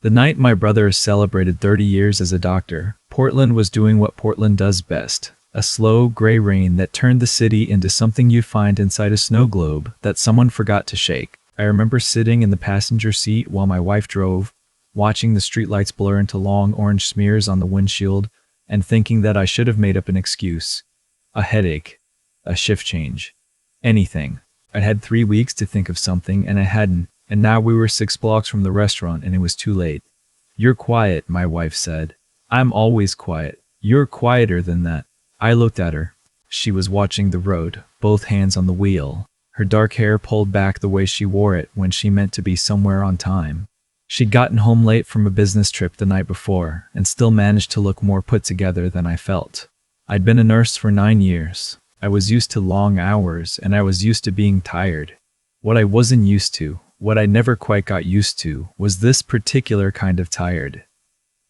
The night my brother celebrated 30 years as a doctor, Portland was doing what Portland does best. A slow, gray rain that turned the city into something you find inside a snow globe that someone forgot to shake. I remember sitting in the passenger seat while my wife drove, watching the streetlights blur into long orange smears on the windshield, and thinking that I should have made up an excuse. A headache. A shift change. Anything. I'd had 3 weeks to think of something, and I hadn't, and now we were 6 blocks from the restaurant and it was too late. "You're quiet," my wife said. "I'm always quiet. You're quieter than that." I looked at her. She was watching the road, both hands on the wheel, her dark hair pulled back the way she wore it when she meant to be somewhere on time. She'd gotten home late from a business trip the night before, and still managed to look more put together than I felt. I'd been a nurse for 9 years. I was used to long hours, and I was used to being tired. What I wasn't used to, what I never quite got used to, was this particular kind of tired.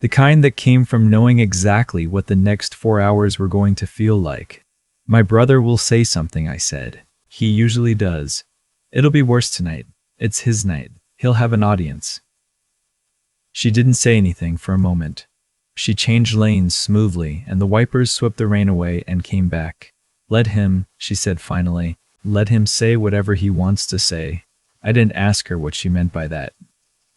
The kind that came from knowing exactly what the next 4 hours were going to feel like. "My brother will say something," I said. "He usually does. It'll be worse tonight. It's his night. He'll have an audience." She didn't say anything for a moment. She changed lanes smoothly, and the wipers swept the rain away and came back. "Let him," she said finally. "Let him say whatever he wants to say." I didn't ask her what she meant by that.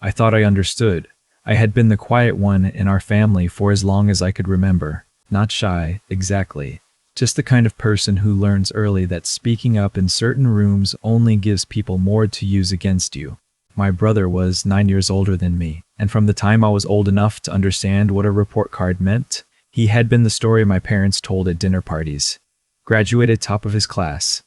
I thought I understood. I had been the quiet one in our family for as long as I could remember. Not shy, exactly. Just the kind of person who learns early that speaking up in certain rooms only gives people more to use against you. My brother was 9 years older than me, and from the time I was old enough to understand what a report card meant, he had been the story my parents told at dinner parties. Graduated top of his class.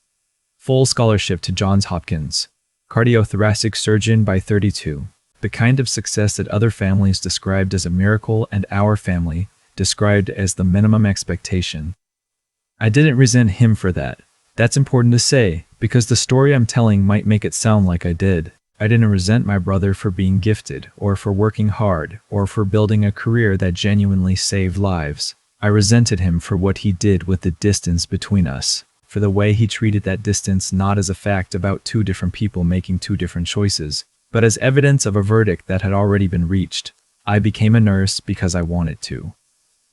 Full scholarship to Johns Hopkins. Cardiothoracic surgeon by 32. The kind of success that other families described as a miracle and our family described as the minimum expectation. I didn't resent him for that. That's important to say, because the story I'm telling might make it sound like I did. I didn't resent my brother for being gifted, or for working hard, or for building a career that genuinely saved lives. I resented him for what he did with the distance between us, for the way he treated that distance not as a fact about 2 different people making 2 different choices, but as evidence of a verdict that had already been reached. I became a nurse because I wanted to.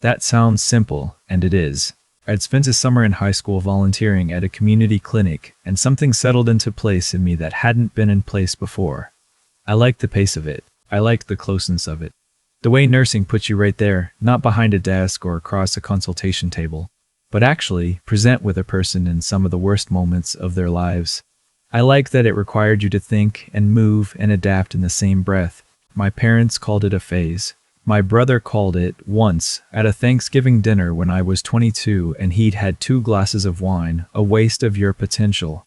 That sounds simple, and it is. I'd spent a summer in high school volunteering at a community clinic, and something settled into place in me that hadn't been in place before. I liked the pace of it. I liked the closeness of it. The way nursing puts you right there, not behind a desk or across a consultation table, but actually present with a person in some of the worst moments of their lives. I liked that it required you to think and move and adapt in the same breath. My parents called it a phase. My brother called it, once, at a Thanksgiving dinner when I was 22 and he'd had 2 glasses of wine, a waste of your potential.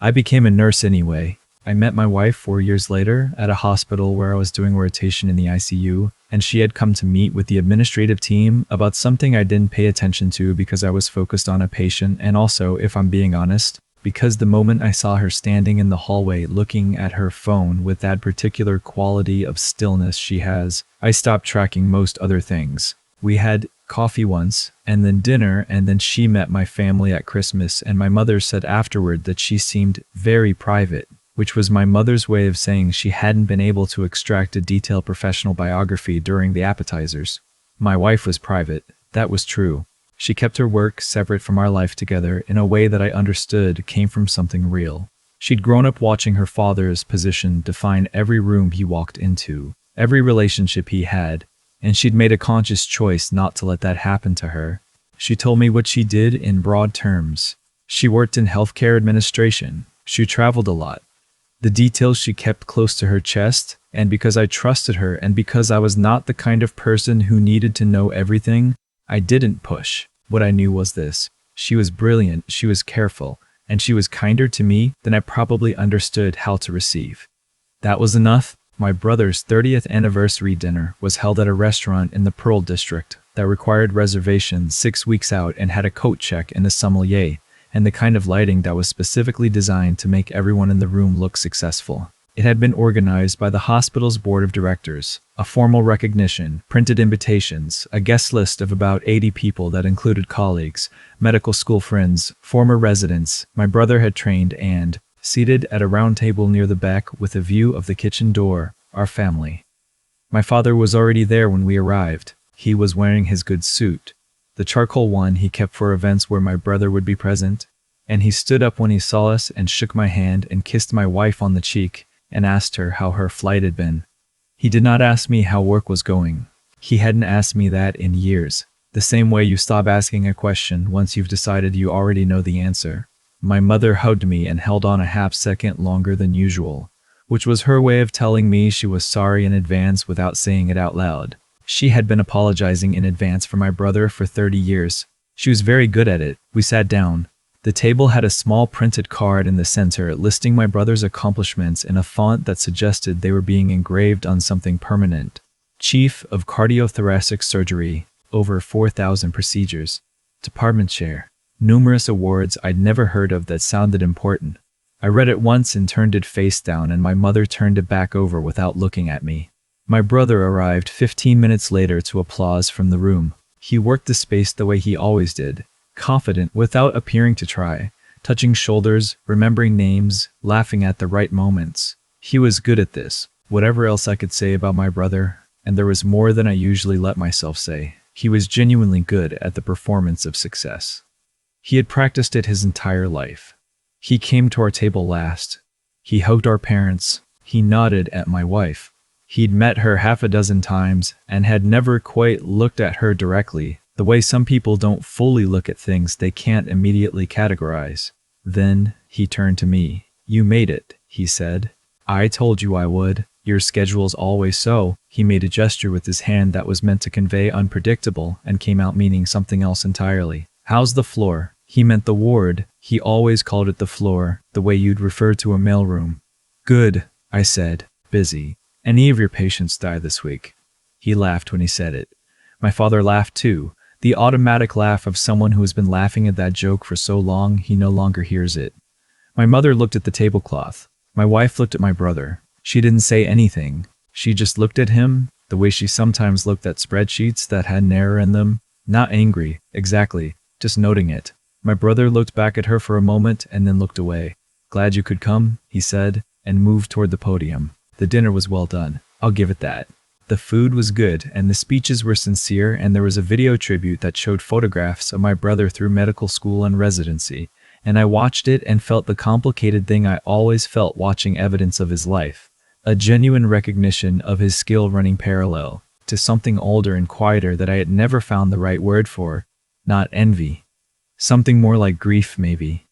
I became a nurse anyway. I met my wife 4 years later at a hospital where I was doing rotation in the ICU, and she had come to meet with the administrative team about something I didn't pay attention to because I was focused on a patient, and also, if I'm being honest, because the moment I saw her standing in the hallway looking at her phone with that particular quality of stillness she has, I stopped tracking most other things. We had coffee once, and then dinner, and then she met my family at Christmas, and my mother said afterward that she seemed very private, which was my mother's way of saying she hadn't been able to extract a detailed professional biography during the appetizers. My wife was private. That was true. She kept her work separate from our life together in a way that I understood came from something real. She'd grown up watching her father's position define every room he walked into, every relationship he had, and she'd made a conscious choice not to let that happen to her. She told me what she did in broad terms. She worked in healthcare administration. She traveled a lot. The details she kept close to her chest, and because I trusted her and because I was not the kind of person who needed to know everything, I didn't push. What I knew was this. She was brilliant, she was careful, and she was kinder to me than I probably understood how to receive. That was enough. My brother's 30th anniversary dinner was held at a restaurant in the Pearl District that required reservations 6 weeks out and had a coat check and a sommelier, and the kind of lighting that was specifically designed to make everyone in the room look successful. It had been organized by the hospital's board of directors, a formal recognition, printed invitations, a guest list of about 80 people that included colleagues, medical school friends, former residents my brother had trained, and, seated at a round table near the back with a view of the kitchen door, our family. My father was already there when we arrived. He was wearing his good suit, the charcoal one he kept for events where my brother would be present, and he stood up when he saw us and shook my hand and kissed my wife on the cheek and asked her how her flight had been. He did not ask me how work was going. He hadn't asked me that in years. The same way you stop asking a question once you've decided you already know the answer. My mother hugged me and held on a half second longer than usual, which was her way of telling me she was sorry in advance without saying it out loud. She had been apologizing in advance for my brother for 30 years. She was very good at it. We sat down. The table had a small printed card in the center listing my brother's accomplishments in a font that suggested they were being engraved on something permanent. Chief of Cardiothoracic Surgery, over 4,000 procedures. Department chair. Numerous awards I'd never heard of that sounded important. I read it once and turned it face down, and my mother turned it back over without looking at me. My brother arrived 15 minutes later to applause from the room. He worked the space the way he always did, confident without appearing to try, touching shoulders, remembering names, laughing at the right moments. He was good at this. Whatever else I could say about my brother, and there was more than I usually let myself say, he was genuinely good at the performance of success. He had practiced it his entire life. He came to our table last. He hugged our parents. He nodded at my wife. He'd met her half a dozen times and had never quite looked at her directly, the way some people don't fully look at things they can't immediately categorize. Then he turned to me. "You made it," he said. "I told you I would. Your schedule's always so." He made a gesture with his hand that was meant to convey unpredictable and came out meaning something else entirely. "How's the floor?" He meant the ward. He always called it the floor, the way you'd refer to a mailroom. "Good," I said. "Busy. Any of your patients die this week?" He laughed when he said it. My father laughed too, the automatic laugh of someone who has been laughing at that joke for so long he no longer hears it. My mother looked at the tablecloth. My wife looked at my brother. She didn't say anything. She just looked at him, the way she sometimes looked at spreadsheets that had an error in them. Not angry, exactly, just noting it. My brother looked back at her for a moment and then looked away. "Glad you could come," he said, and moved toward the podium. The dinner was well done. I'll give it that. The food was good, and the speeches were sincere, and there was a video tribute that showed photographs of my brother through medical school and residency, and I watched it and felt the complicated thing I always felt watching evidence of his life. A genuine recognition of his skill running parallel to something older and quieter that I had never found the right word for. Not envy. Something more like grief, maybe.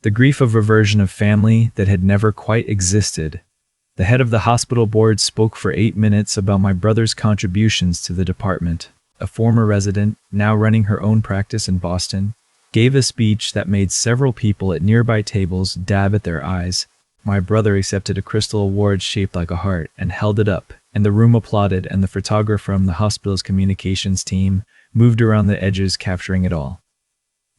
The grief of a version of family that had never quite existed. The head of the hospital board spoke for 8 minutes about my brother's contributions to the department. A former resident, now running her own practice in Boston, gave a speech that made several people at nearby tables dab at their eyes. My brother accepted a crystal award shaped like a heart and held it up, and the room applauded, and the photographer from the hospital's communications team moved around the edges capturing it all.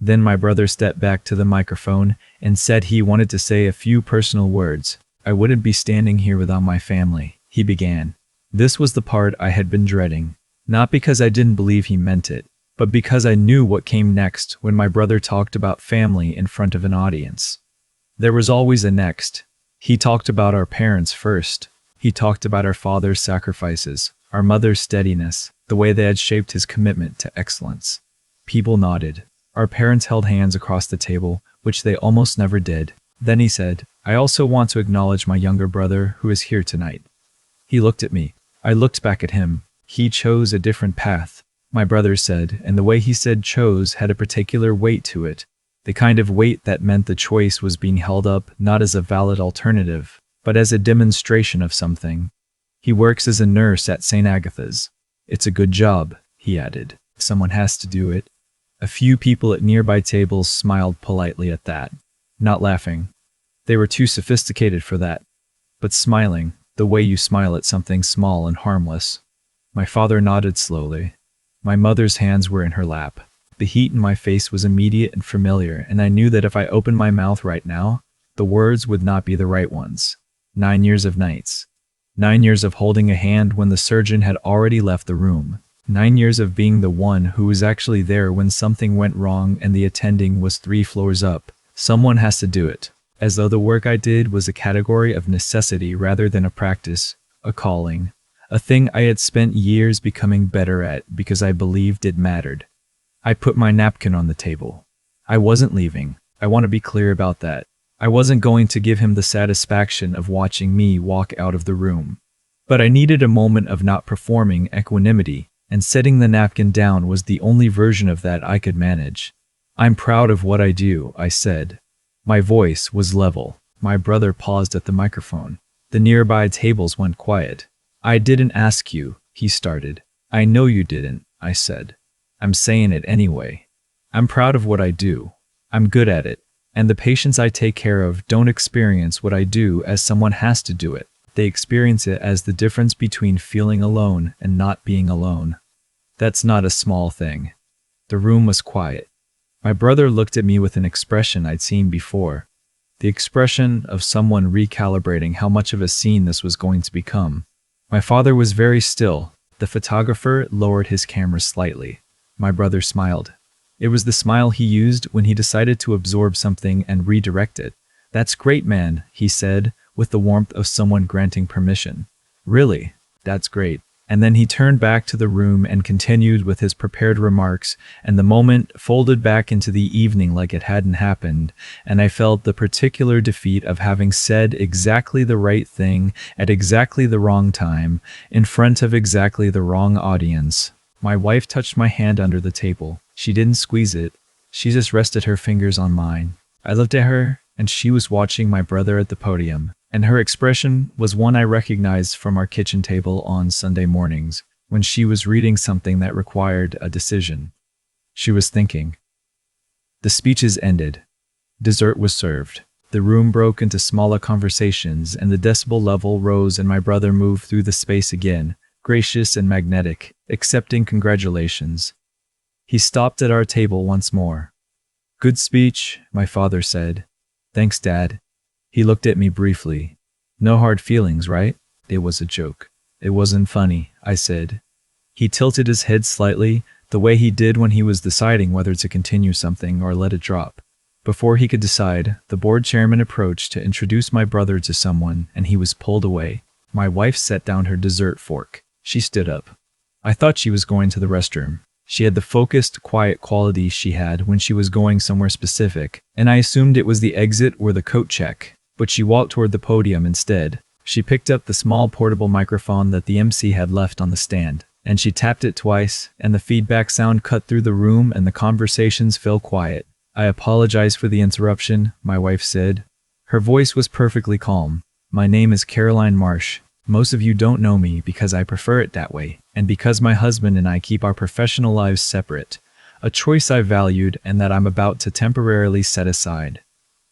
Then my brother stepped back to the microphone and said he wanted to say a few personal words. "I wouldn't be standing here without my family," he began. This was the part I had been dreading, not because I didn't believe he meant it, but because I knew what came next when my brother talked about family in front of an audience. There was always a next. He talked about our parents first. He talked about our father's sacrifices, our mother's steadiness, the way they had shaped his commitment to excellence. People nodded. Our parents held hands across the table, which they almost never did. Then he said, "I also want to acknowledge my younger brother who is here tonight." He looked at me. I looked back at him. He chose a different path, my brother said, and the way he said chose had a particular weight to it. The kind of weight that meant the choice was being held up not as a valid alternative, but as a demonstration of something. He works as a nurse at St. Agatha's. It's a good job, he added. Someone has to do it. A few people at nearby tables smiled politely at that, not laughing. They were too sophisticated for that, but smiling, the way you smile at something small and harmless. My father nodded slowly. My mother's hands were in her lap. The heat in my face was immediate and familiar, and I knew that if I opened my mouth right now, the words would not be the right ones. 9 years of nights. 9 years of holding a hand when the surgeon had already left the room. 9 years of being the one who was actually there when something went wrong and the attending was 3 floors up. Someone has to do it. As though the work I did was a category of necessity rather than a practice, a calling. a thing I had spent years becoming better at because I believed it mattered. I put my napkin on the table. I wasn't leaving. I want to be clear about that. I wasn't going to give him the satisfaction of watching me walk out of the room. But I needed a moment of not performing equanimity, and setting the napkin down was the only version of that I could manage. I'm proud of what I do, I said. My voice was level. My brother paused at the microphone. The nearby tables went quiet. I didn't ask you, he started. I know you didn't, I said. I'm saying it anyway. I'm proud of what I do. I'm good at it. And the patients I take care of don't experience what I do as someone has to do it. They experience it as the difference between feeling alone and not being alone. That's not a small thing. The room was quiet. My brother looked at me with an expression I'd seen before. The expression of someone recalibrating how much of a scene this was going to become. My father was very still. The photographer lowered his camera slightly. My brother smiled. It was the smile he used when he decided to absorb something and redirect it. That's great, man, he said, with the warmth of someone granting permission. Really? That's great. And then he turned back to the room and continued with his prepared remarks, and the moment folded back into the evening like it hadn't happened, and I felt the particular defeat of having said exactly the right thing at exactly the wrong time, in front of exactly the wrong audience. My wife touched my hand under the table. She didn't squeeze it. She just rested her fingers on mine. I looked at her, and she was watching my brother at the podium, and her expression was one I recognized from our kitchen table on Sunday mornings, when she was reading something that required a decision. She was thinking. The speeches ended. Dessert was served. The room broke into smaller conversations, and the decibel level rose, and my brother moved through the space again, gracious and magnetic, accepting congratulations. He stopped at our table once more. Good speech, my father said. Thanks, Dad. He looked at me briefly. No hard feelings, right? It was a joke. It wasn't funny, I said. He tilted his head slightly, the way he did when he was deciding whether to continue something or let it drop. Before he could decide, the board chairman approached to introduce my brother to someone, and he was pulled away. My wife set down her dessert fork. She stood up. I thought she was going to the restroom. She had the focused, quiet quality she had when she was going somewhere specific, and I assumed it was the exit or the coat check. But she walked toward the podium instead. She picked up the small portable microphone that the MC had left on the stand, and she tapped it twice, and the feedback sound cut through the room and the conversations fell quiet. I apologize for the interruption, my wife said. Her voice was perfectly calm. My name is Caroline Marsh. Most of you don't know me because I prefer it that way, and because my husband and I keep our professional lives separate, a choice I valued and that I'm about to temporarily set aside.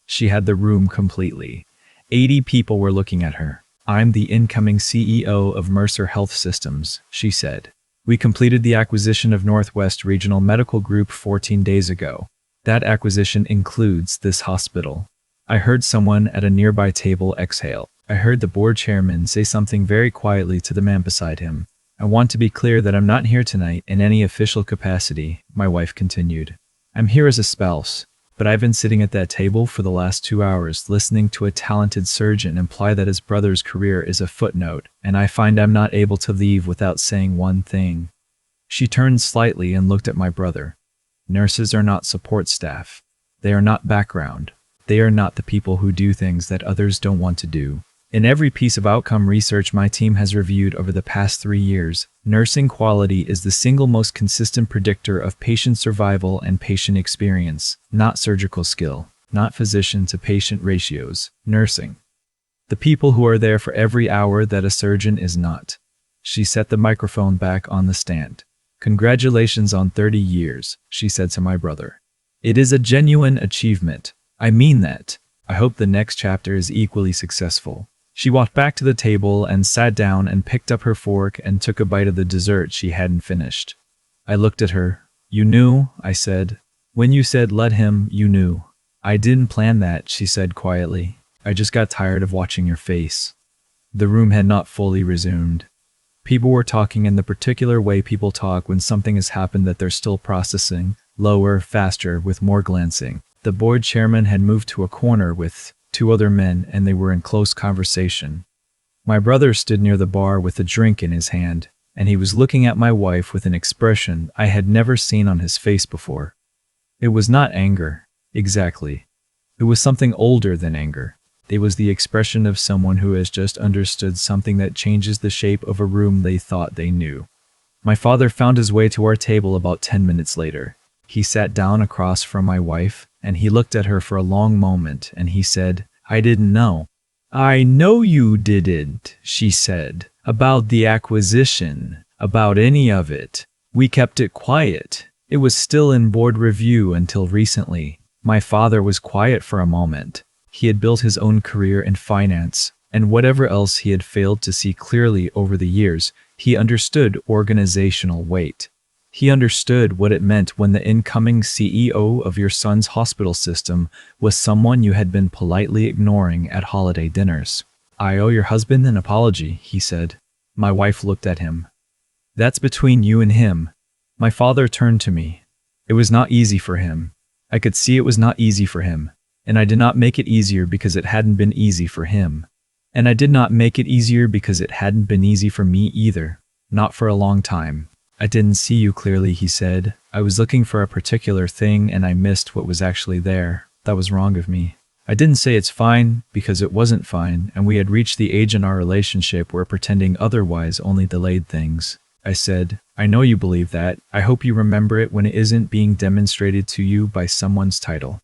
She had the room completely. 80 people were looking at her. I'm the incoming CEO of Mercer Health Systems, she said. We completed the acquisition of Northwest Regional Medical Group 14 days ago. That acquisition includes this hospital. I heard someone at a nearby table exhale. I heard the board chairman say something very quietly to the man beside him. I want to be clear that I'm not here tonight in any official capacity, my wife continued. I'm here as a spouse, but I've been sitting at that table for the last 2 hours listening to a talented surgeon imply that his brother's career is a footnote, and I find I'm not able to leave without saying one thing. She turned slightly and looked at my brother. Nurses are not support staff. They are not background. They are not the people who do things that others don't want to do. In every piece of outcome research my team has reviewed over the past 3 years, nursing quality is the single most consistent predictor of patient survival and patient experience, not surgical skill, not physician-to-patient ratios, nursing. The people who are there for every hour that a surgeon is not. She set the microphone back on the stand. Congratulations on 30 years, she said to my brother. It is a genuine achievement. I mean that. I hope the next chapter is equally successful. She walked back to the table and sat down and picked up her fork and took a bite of the dessert she hadn't finished. I looked at her. You knew, I said. When you said let him, you knew. I didn't plan that, she said quietly. I just got tired of watching your face. The room had not fully resumed. People were talking in the particular way people talk when something has happened that they're still processing, lower, faster, with more glancing. The board chairman had moved to a corner with 2 other men, and they were in close conversation. My brother stood near the bar with a drink in his hand, and he was looking at my wife with an expression I had never seen on his face before. It was not anger, exactly. It was something older than anger. It was the expression of someone who has just understood something that changes the shape of a room they thought they knew. My father found his way to our table about 10 minutes later. He sat down across from my wife, and he looked at her for a long moment, and he said, "I didn't know." "I know you didn't," she said, "about the acquisition, about any of it. We kept it quiet. It was still in board review until recently." My father was quiet for a moment. He had built his own career in finance, and whatever else he had failed to see clearly over the years, he understood organizational weight. He understood what it meant when the incoming CEO of your son's hospital system was someone you had been politely ignoring at holiday dinners. "I owe your husband an apology," he said. My wife looked at him. "That's between you and him." My father turned to me. It was not easy for him. I could see it was not easy for him. And I did not make it easier because it hadn't been easy for him. And I did not make it easier because it hadn't been easy for me either. Not for a long time. "I didn't see you clearly," he said. "I was looking for a particular thing and I missed what was actually there. That was wrong of me." I didn't say it's fine, because it wasn't fine, and we had reached the age in our relationship where pretending otherwise only delayed things. I said, "I know you believe that. I hope you remember it when it isn't being demonstrated to you by someone's title."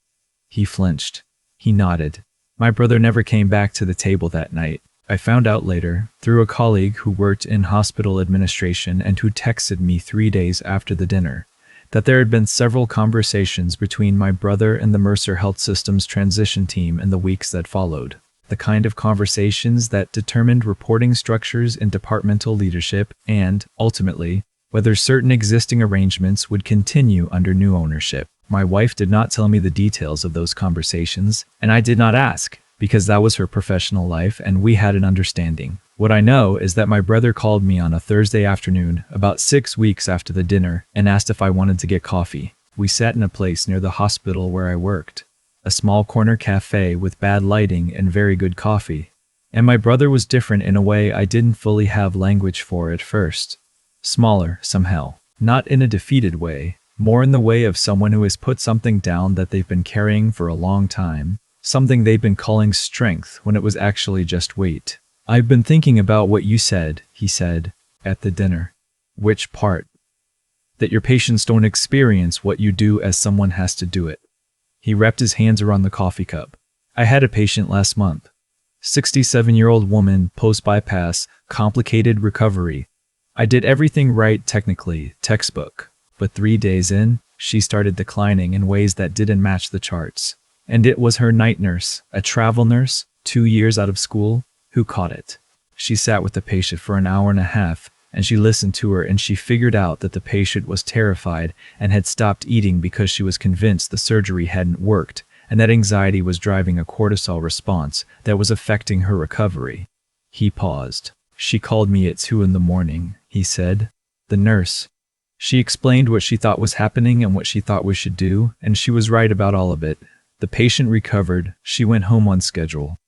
He flinched. He nodded. My brother never came back to the table that night. I found out later, through a colleague who worked in hospital administration and who texted me 3 days after the dinner, that there had been several conversations between my brother and the Mercer Health System's transition team in the weeks that followed. The kind of conversations that determined reporting structures in departmental leadership and, ultimately, whether certain existing arrangements would continue under new ownership. My wife did not tell me the details of those conversations, and I did not ask, because that was her professional life and we had an understanding. What I know is that my brother called me on a Thursday afternoon, about 6 weeks after the dinner, and asked if I wanted to get coffee. We sat in a place near the hospital where I worked. A small corner cafe with bad lighting and very good coffee. And my brother was different in a way I didn't fully have language for at first. Smaller, somehow. Not in a defeated way. More in the way of someone who has put something down that they've been carrying for a long time. Something they've been calling strength when it was actually just weight. "I've been thinking about what you said," he said, at the dinner. "Which part?" "That your patients don't experience what you do as someone has to do it." He wrapped his hands around the coffee cup. "I had a patient last month. 67-year-old woman, post-bypass, complicated recovery. I did everything right technically, textbook. But 3 days in, she started declining in ways that didn't match the charts. And it was her night nurse, a travel nurse, 2 years out of school, who caught it. She sat with the patient for an hour and a half, and she listened to her, and she figured out that the patient was terrified and had stopped eating because she was convinced the surgery hadn't worked, and that anxiety was driving a cortisol response that was affecting her recovery." He paused. "She called me at 2 a.m, he said. "The nurse. She explained what she thought was happening and what she thought we should do, and she was right about all of it. The patient recovered. She went home on schedule.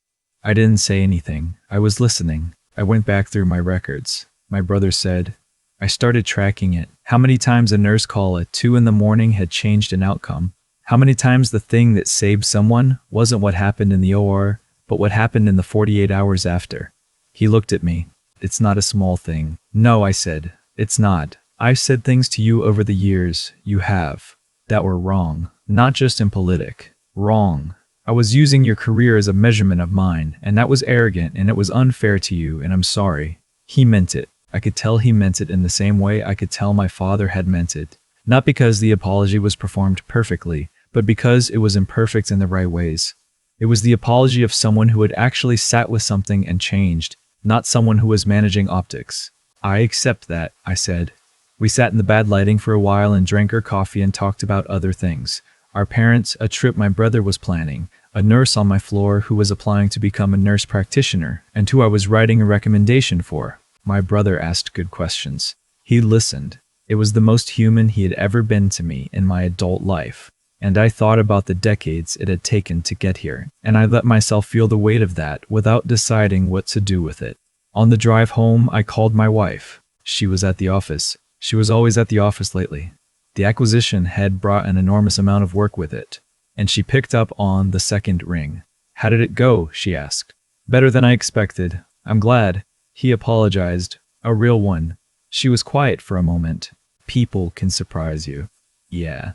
I didn't say anything. I was listening. I went back through my records." My brother said, "I started tracking it. How many times a nurse call at 2 a.m. had changed an outcome? How many times the thing that saved someone wasn't what happened in the OR, but what happened in the 48 hours after?" He looked at me. "It's not a small thing." "No," I said. "It's not. I've said things to you over the years, you have, that were wrong. Not just impolitic. Wrong. I was using your career as a measurement of mine, and that was arrogant and it was unfair to you, and I'm sorry." He meant it. I could tell he meant it in the same way I could tell my father had meant it. Not because the apology was performed perfectly, but because it was imperfect in the right ways. It was the apology of someone who had actually sat with something and changed, not someone who was managing optics. "I accept that," I said. We sat in the bad lighting for a while and drank our coffee and talked about other things. Our parents, a trip my brother was planning, a nurse on my floor who was applying to become a nurse practitioner, and who I was writing a recommendation for. My brother asked good questions. He listened. It was the most human he had ever been to me in my adult life. And I thought about the decades it had taken to get here, and I let myself feel the weight of that without deciding what to do with it. On the drive home, I called my wife. She was at the office. She was always at the office lately. The acquisition had brought an enormous amount of work with it, and she picked up on the second ring. How did it go? She asked. Better than I expected. I'm glad. He apologized. A real one. She was quiet for a moment. People can surprise you. Yeah.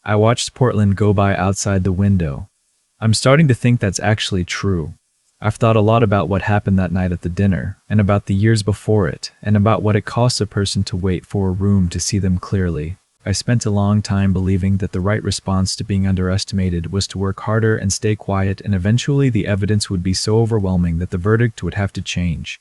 I watched Portland go by outside the window. I'm starting to think that's actually true. I've thought a lot about what happened that night at the dinner, and about the years before it, and about what it costs a person to wait for a room to see them clearly. I spent a long time believing that the right response to being underestimated was to work harder and stay quiet, and eventually the evidence would be so overwhelming that the verdict would have to change.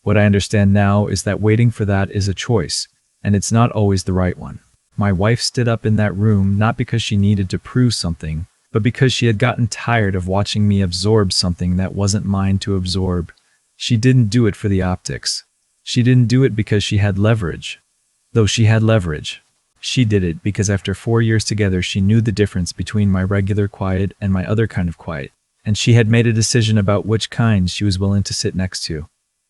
What I understand now is that waiting for that is a choice, and it's not always the right one. My wife stood up in that room not because she needed to prove something, but because she had gotten tired of watching me absorb something that wasn't mine to absorb. She didn't do it for the optics. She didn't do it because she had leverage. Though she had leverage. She did it because after 4 years together she knew the difference between my regular quiet and my other kind of quiet, and she had made a decision about which kind she was willing to sit next to.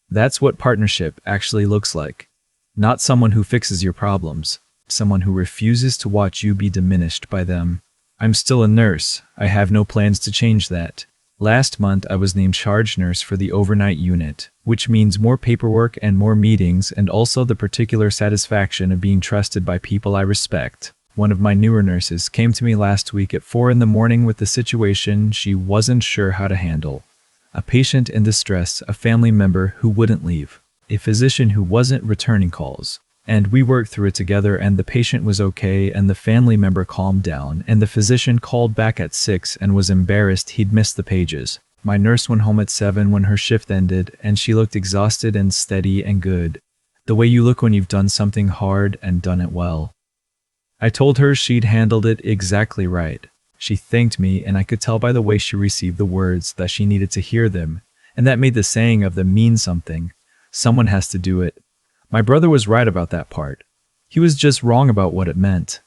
That's what partnership actually looks like. Not someone who fixes your problems, someone who refuses to watch you be diminished by them. I'm still a nurse. I have no plans to change that. Last month, I was named charge nurse for the overnight unit, which means more paperwork and more meetings, and also the particular satisfaction of being trusted by people I respect. One of my newer nurses came to me last week at 4 in the morning with a situation she wasn't sure how to handle. A patient in distress, a family member who wouldn't leave, a physician who wasn't returning calls. And we worked through it together, and the patient was okay, and the family member calmed down, and the physician called back at 6 and was embarrassed he'd missed the pages. My nurse went home at 7 when her shift ended, and she looked exhausted and steady and good. The way you look when you've done something hard and done it well. I told her she'd handled it exactly right. She thanked me, and I could tell by the way she received the words that she needed to hear them, and that made the saying of them mean something. Someone has to do it. My brother was right about that part. He was just wrong about what it meant.